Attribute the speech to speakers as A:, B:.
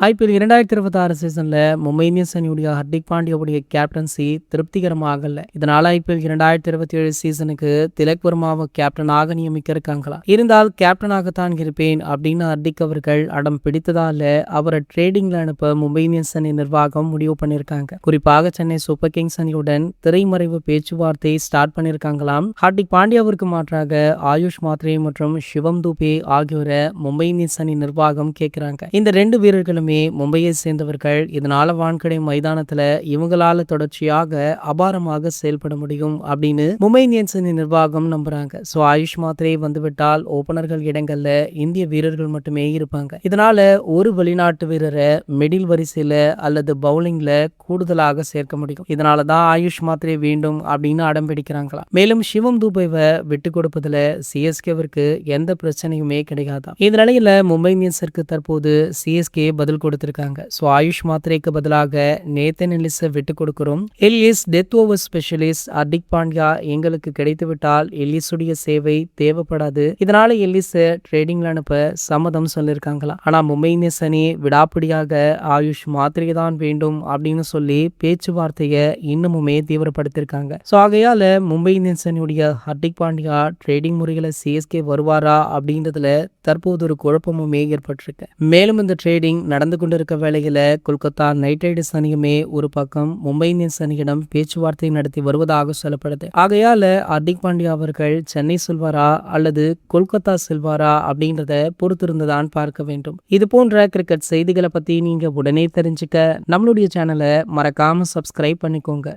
A: IPL 2026 சீசன்ல Mumbai Indians அணியுடைய Hardik பாண்டியாவுடைய captaincy திருப்திகரமாகல. இதனால IPL 2027 சீசனுக்கு திலக் வர்மாவை கேப்டனாக நியமிக்க இருக்காங்களா. இருந்தால் கேப்டனாகத்தான் இருப்பேன் அப்படின்னு ஹர்திக் அவர்கள் அடம் பிடித்ததால அவரை ட்ரேடிங்ல அனுப்ப மும்பை இந்தியன்ஸ் அணி நிர்வாகம் முடிவு பண்ணிருக்காங்க. குறிப்பாக சென்னை சூப்பர் கிங்ஸ் அணியுடன் திரைமறைவு பேச்சுவார்த்தை ஸ்டார்ட் பண்ணிருக்காங்களாம். ஹர்திக் பாண்டியாவிற்கு மாற்றாக ஆயுஷ் மாத்ரே மற்றும் சிவம் தூபே ஆகியோரை மும்பை இந்தியன்ஸ் அணி நிர்வாகம் கேட்கிறாங்க. இந்த ரெண்டு வீரர்களும் மும்பையை சேர்ந்தவர்கள். இதனால வான்கடை மைதானத்துல இவங்களால தொடர்ச்சியாக அபாரமாக செயல்பட முடியும் அப்படின்னு மும்பை இந்தியன்ஸ் நிர்வாகம் நம்புறாங்க. சோ ஆயுஷ் மாத்ரே வந்துவிட்டால் ஓபனர்கள் இடங்கள்ல இந்திய வீரர்கள் மட்டுமே இருப்பாங்க. இதனால ஒரு வெளிநாட்டு வீரரை மிடில் வரிசையில அல்லது பவுலிங்ல கூடுதலாக சேர்க்க முடியும். இதனாலதான் ஆயுஷ் மாத்ரே வேண்டும் அப்படின்னு அடம் பிடிக்கிறாங்களா. மேலும் சிவம் தூபேவை விட்டு கொடுப்பதுல சிஎஸ்கேவிற்கு எந்த பிரச்சனையுமே கிடையாது. இந்த நிலையில மும்பை இந்தியன்ஸிற்கு தற்போது சிஎஸ்கே பதில் கொடுத்திருக்காங்க. சோ ஆயுஷ் மாத்ரேக்கு பதிலாக நேத்தன் எல்லிஸை விட்டு கொடுக்கிறோம். Ellis death over specialist. Hardik Pandya எங்களுக்கு கிடைத்துவிட்டால் எல்லிஸுடைய சேவை தேவைப்படாது. இதனால எல்லிஸை ட்ரேடிங்ல அனுப்ப சம்மதம் சொல்லியிருக்காங்களா. ஆனா மும்பை இந்தியன்ஸ் அணி விடாப்பிடியாக ஆயுஷ் மாத்ரே தான் வேண்டும் அப்படின்னு சொல்லி பேச்சுவார்த்தையை இன்னமுமே தீவிரப்படுத்திருக்காங்க. சோ ஆகையால மும்பை இந்தியன்ஸ் அணியுடைய ஹர்திக் பாண்டியா ட்ரேடிங் முறைகளை சிஎஸ்கே வருவாரா அப்படின்றதுல தற்போது ஒரு குழப்பமுமே ஏற்பட்டிருக்கு. மேலும் இந்த ட்ரேடிங் நடந்து கொண்டிருக்க வேளையில கொல்கத்தா நைட் ரைடர்ஸ் அணியுமே ஒரு பக்கம் மும்பை இந்தியன்ஸ் அணியிடம் பேச்சுவார்த்தை நடத்தி வருவதாக சொல்லப்படுது. ஆகையால ஹர்திக் பாண்டியா அவர்கள் சென்னை செல்வாரா அல்லது கொல்கத்தா செல்வாரா அப்படின்றத பொறுத்திருந்துதான் பார்க்க வேண்டும். இது போன்ற கிரிக்கெட் செய்திகளை பத்தி நீங்க உடனே தெரிஞ்சுக்க நம்மளுடைய சேனலை மறக்காம சப்ஸ்கிரைப் பண்ணிக்கோங்க.